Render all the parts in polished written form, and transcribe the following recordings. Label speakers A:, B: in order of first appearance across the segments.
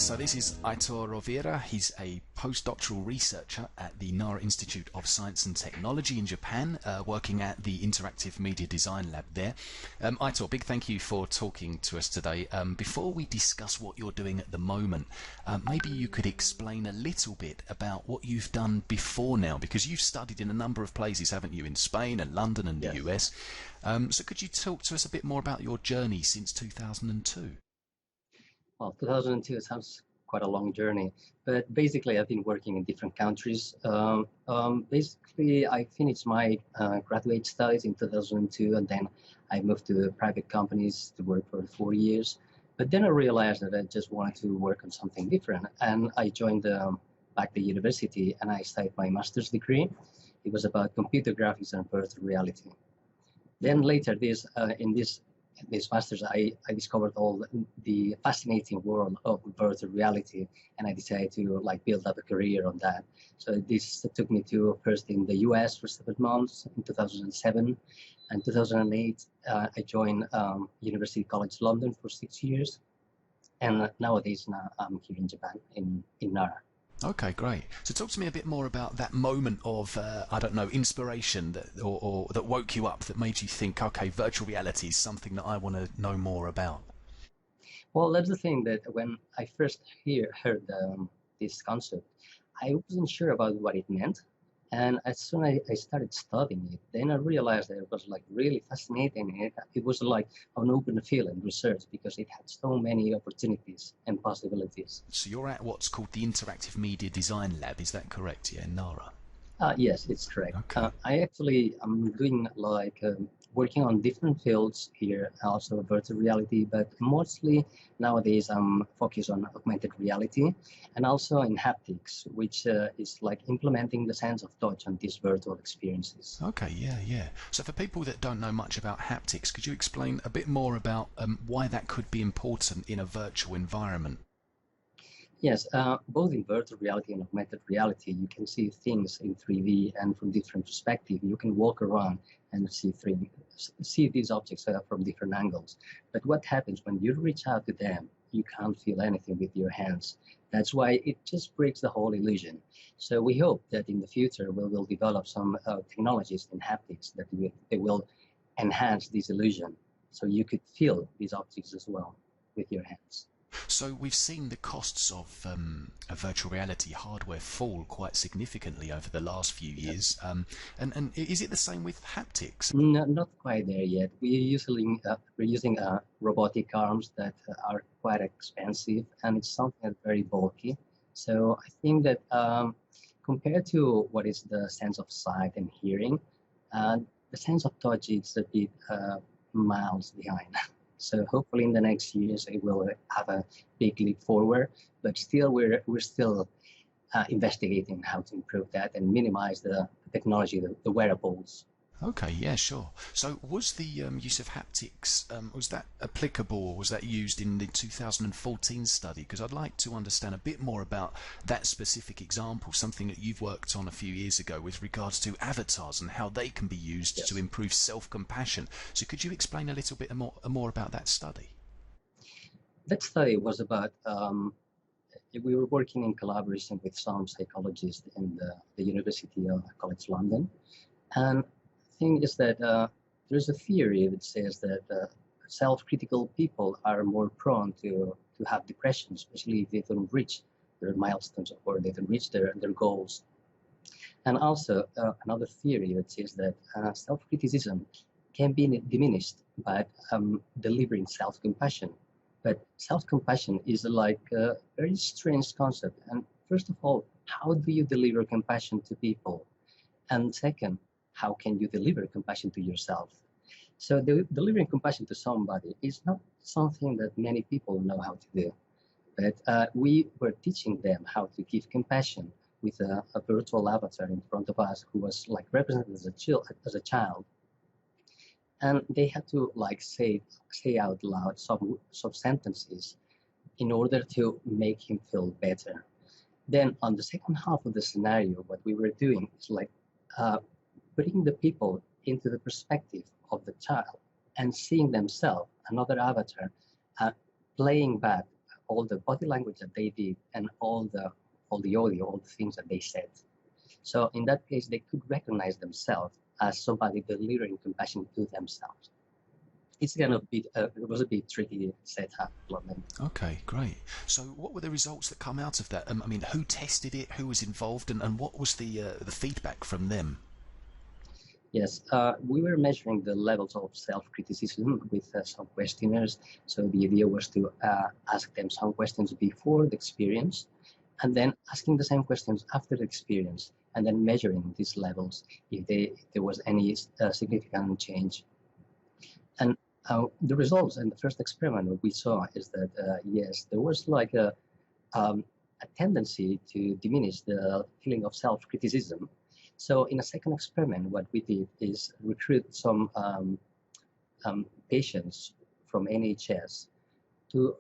A: So this is Aitor Rovira. He's a postdoctoral researcher at the Nara Institute of Science and Technology in Japan, working at the Interactive Media Design Lab there. Aitor, big thank you for talking to us today. Before we discuss what you're doing at the moment, maybe you could explain a little bit about what you've done before now, because you've studied in a number of places, haven't you, in Spain and London and the US. So could you talk to us a bit more about your journey since 2002?
B: Well, 2002 sounds quite a long journey, but basically I've been working in different countries. Basically, I finished my graduate studies in 2002, and then I moved to private companies to work for 4 years. But then I realized that I just wanted to work on something different, and I joined back the university, and I studied my master's degree. It was about computer graphics and virtual reality. Then later, in this master's, I discovered all the fascinating world of virtual reality, and I decided to build up a career on that. So this took me to first in the US for 7 months in 2007, and 2008 I joined University College London for 6 years, and nowadays I'm here in Japan in Nara.
A: Okay, great. So talk to me a bit more about that moment of, I don't know, inspiration or that woke you up, that made you think, okay, virtual reality is something that I want to know more about.
B: Well, that's the thing, that when I first heard this concept, I wasn't sure about what it meant. And as soon as I started studying it, then I realized that it was really fascinating. It was like an open field in research because it had so many opportunities and possibilities.
A: So you're at what's called the Interactive Media Design Lab, is that correct? Yeah, in Nara.
B: Yes, it's correct.
A: Okay.
B: I actually am doing working on different fields here, also virtual reality, but mostly nowadays I'm focused on augmented reality and also in haptics, which is implementing the sense of touch on these virtual experiences.
A: Okay, yeah. So for people that don't know much about haptics, could you explain a bit more about why that could be important in a virtual environment?
B: Yes, both in virtual reality and augmented reality, you can see things in 3D and from different perspectives. You can walk around and see these objects from different angles. But what happens when you reach out to them, you can't feel anything with your hands. That's why it just breaks the whole illusion. So we hope that in the future we will develop some technologies in haptics that they will enhance this illusion, so you could feel these objects as well with your hands.
A: So we've seen the costs of virtual reality hardware fall quite significantly over the last few years. And is it the same with haptics?
B: No, not quite there yet. We're using robotic arms that are quite expensive, and it's something that's very bulky. So I think that compared to what is the sense of sight and hearing, the sense of touch is a bit miles behind. So hopefully in the next years it will have a big leap forward, but still we're still investigating how to improve that and minimize the technology, the wearables.
A: Okay, yeah, sure. So was the use of haptics, was that applicable, or was that used in the 2014 study? Because I'd like to understand a bit more about that specific example, something that you've worked on a few years ago with regards to avatars and how they can be used to improve self-compassion. So could you explain a little bit more about that study?
B: That study was about, we were working in collaboration with some psychologists in the University of College London. And thing is that there's a theory that says that self-critical people are more prone to have depression, especially if they don't reach their milestones or they don't reach their goals. And also another theory that says that self-criticism can be diminished by delivering self-compassion. But self-compassion is a very strange concept. And first of all, how do you deliver compassion to people? And second, how can you deliver compassion to yourself? So delivering compassion to somebody is not something that many people know how to do. But we were teaching them how to give compassion with a virtual avatar in front of us who was represented as a child. And they had to say out loud some sentences in order to make him feel better. Then on the second half of the scenario, what we were doing is putting the people into the perspective of the child and seeing themselves, another avatar, playing back all the body language that they did and all the audio, all the things that they said. So in that case, they could recognize themselves as somebody delivering compassion to themselves. It's kind of it was a bit tricky setup.
A: Okay, great. So what were the results that come out of that? I mean, who tested it? Who was involved? And what was the feedback from them?
B: Yes, we were measuring the levels of self-criticism with some questionnaires. So the idea was to ask them some questions before the experience, and then asking the same questions after the experience, and then measuring these levels if there was any significant change. And the results in the first experiment what we saw is that yes, there was like a tendency to diminish the feeling of self-criticism. So in a second experiment, what we did is recruit some patients from NHS to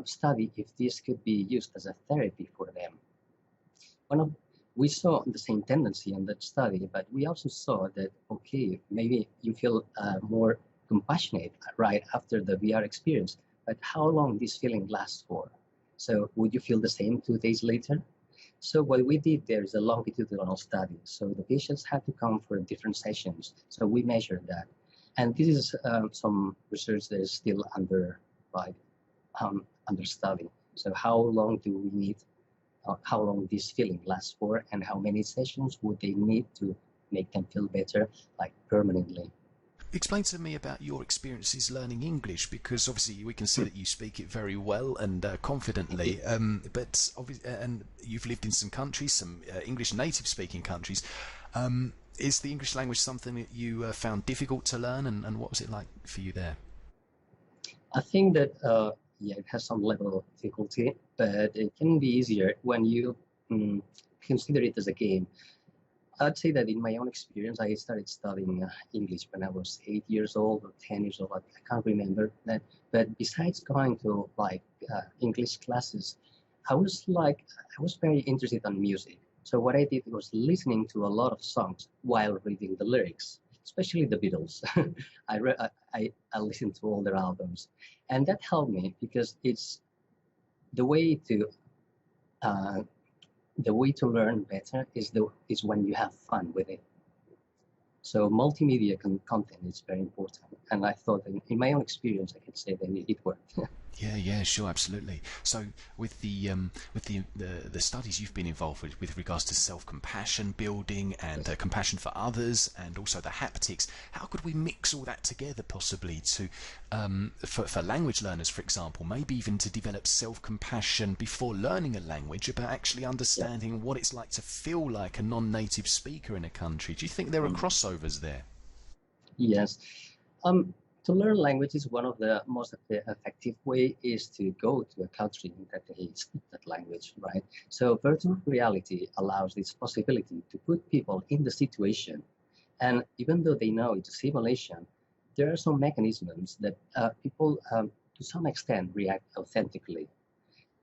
B: study if this could be used as a therapy for them. We saw the same tendency in that study, but we also saw that, okay, maybe you feel more compassionate right after the VR experience, but how long this feeling lasts for? So would you feel the same 2 days later? So what we did there is a longitudinal study. So the patients had to come for different sessions. So we measured that. And this is some research that is still under study. So how long do we need, how long this feeling lasts for, and how many sessions would they need to make them feel better, like permanently?
A: Explain to me about your experiences learning English, because obviously we can see that you speak it very well and confidently, but and you've lived in some countries, some English native speaking countries. Is the English language something that you found difficult to learn, and what was it like for you there?
B: I think that yeah, it has some level of difficulty, but it can be easier when you consider it as a game. I'd say that in my own experience, I started studying English when I was 8 years old or 10 years old. I can't remember that. But besides going to like English classes, I was very interested in music. So what I did was listening to a lot of songs while reading the lyrics, especially the Beatles. I listened to all their albums, and that helped me because it's the way to learn better is when you have fun with it. So multimedia content is very important, and I thought that in my own experience, I could say that it worked.
A: Yeah, sure, absolutely. So, with the studies you've been involved with regards to self-compassion building and compassion for others, and also the haptics, how could we mix all that together possibly to, for language learners, for example, maybe even to develop self-compassion before learning a language, about actually understanding what it's like to feel like a non-native speaker in a country? Do you think there are crossovers there?
B: Yes. To learn language is one of the most effective way is to go to a country that they speak that language, right? So virtual reality allows this possibility to put people in the situation. And even though they know it's a simulation, there are some mechanisms that people, to some extent, react authentically.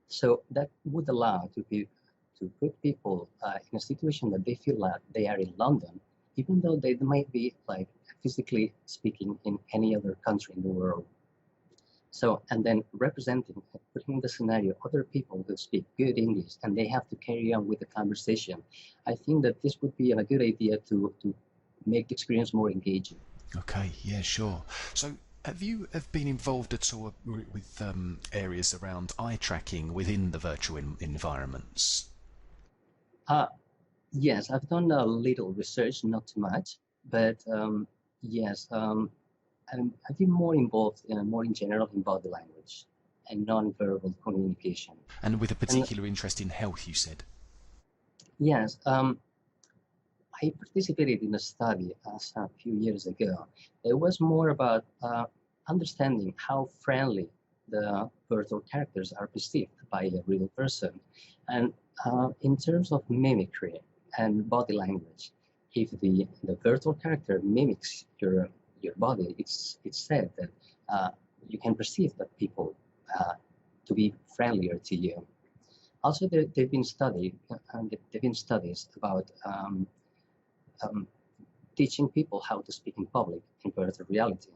B: So that would allow to put people in a situation that they feel like they are in London, even though they might be like physically speaking in any other country in the world. So, and then representing, putting in the scenario other people who speak good English and they have to carry on with the conversation. I think that this would be a good idea to make the experience more engaging.
A: Okay, yeah, sure. So, have you been involved at all with areas around eye tracking within the virtual environments?
B: Yes, I've done a little research, not too much, but yes, I've been more involved, more in general in body language and non-verbal communication.
A: And with a
B: And
A: particular interest in health, you said?
B: yes, I participated in a study a few years ago. It was more about understanding how friendly the virtual characters are perceived by a real person. And in terms of mimicry and body language, if the virtual character mimics your body, it's said that you can perceive that people to be friendlier to you. Also, there've been studies about teaching people how to speak in public in virtual reality.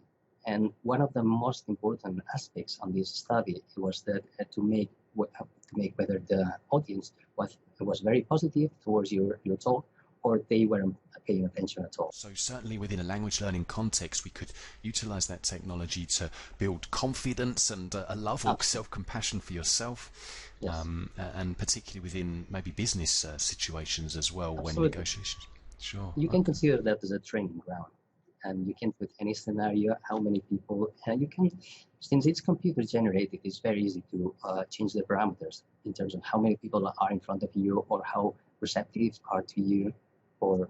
B: And one of the most important aspects on this study was that to make whether the audience was very positive towards your talk, or they weren't paying attention at all.
A: So certainly within a language learning context, we could utilize that technology to build confidence and a love or self-compassion for yourself.
B: Yes.
A: And particularly within maybe business situations as well.
B: Absolutely.
A: When negotiations. Sure.
B: You can consider that as a training ground. And you can put any scenario, how many people, and you can, since it's computer generated, it's very easy to change the parameters in terms of how many people are in front of you, or how receptive are to you, or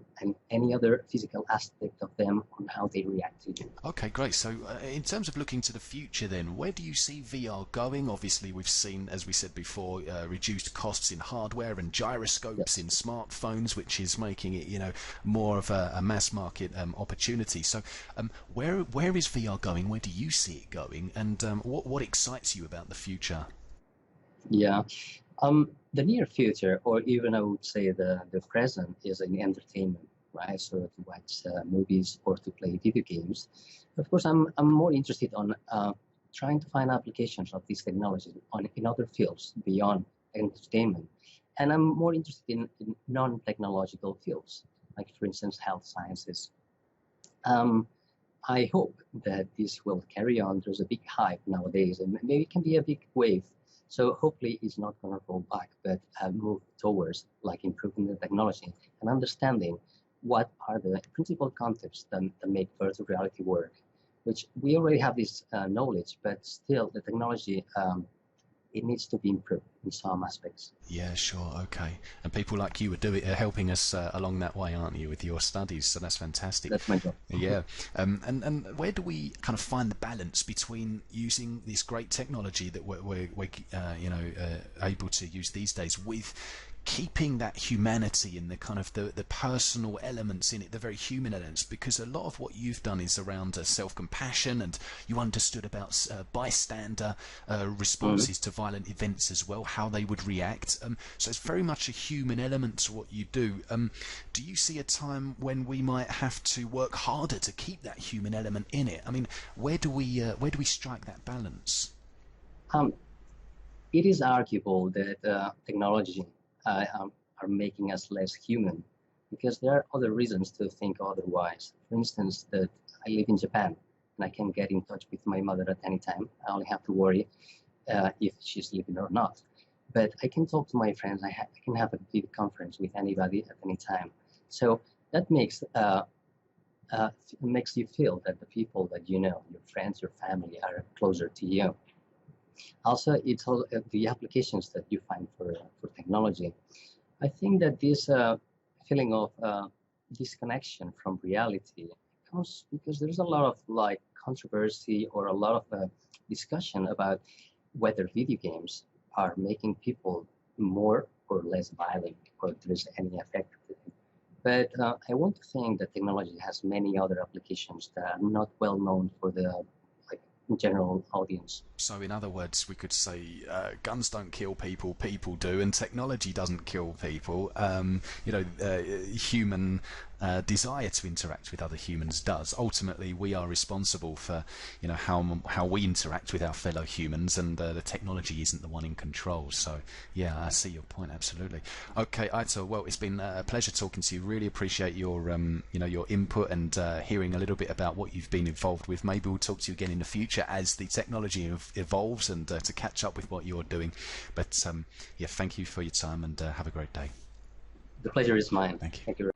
B: any other physical aspect of them on how they react to you.
A: Okay, great. So in terms of looking to the future then, where do you see VR going? Obviously, we've seen, as we said before, reduced costs in hardware and gyroscopes in smartphones, which is making it, more of a mass market opportunity. So where is VR going? Where do you see it going? And what excites you about the future?
B: Yeah. The near future, or even I would say the present, is in entertainment, right? So to watch movies or to play video games. Of course, I'm more interested on trying to find applications of this technology in other fields beyond entertainment. And I'm more interested in non-technological fields, like, for instance, health sciences. I hope that this will carry on. There's a big hype nowadays, and maybe it can be a big wave. So hopefully it's not going to roll back, but move towards like improving the technology and understanding what are the principal concepts that make virtual reality work, which we already have this knowledge, but still the technology, it needs to be improved in some aspects.
A: Yeah, sure, okay. And people like you are helping us along that way, aren't you, with your studies? So that's fantastic.
B: That's my job.
A: Yeah. And where do we kind of find the balance between using this great technology that we're able to use these days with keeping that humanity and the kind of the personal elements in it, the very human elements, because a lot of what you've done is around self-compassion, and you understood about bystander responses to violent events as well, how they would react. So it's very much a human element to what you do. Do you see a time when we might have to work harder to keep that human element in it? I mean, where do we strike that balance?
B: It is arguable that technology are making us less human, because there are other reasons to think otherwise. For instance, that I live in Japan and I can get in touch with my mother at any time. I only have to worry if she's living or not. But I can talk to my friends. I can have a video conference with anybody at any time. So that makes you feel that the people that you know, your friends, your family, are closer to you. Also, it's all the applications that you find for technology. I think that this feeling of disconnection from reality comes because there's a lot of like controversy or a lot of discussion about whether video games are making people more or less violent, or if there's any effect to it. But I want to think that technology has many other applications that are not well known for the general audience.
A: So in other words, we could say guns don't kill people, people do, and technology doesn't kill people. Human desire to interact with other humans does. Ultimately, we are responsible for how we interact with our fellow humans, and the technology isn't the one in control. So yeah, I see your point, absolutely. Okay, Aitor, well, it's been a pleasure talking to you. Really appreciate your your input and hearing a little bit about what you've been involved with. Maybe we'll talk to you again in the future as the technology evolves, and to catch up with what you're doing. But yeah, thank you for your time, and have a great day.
B: The pleasure is mine.
A: Thank you.
B: Thank you.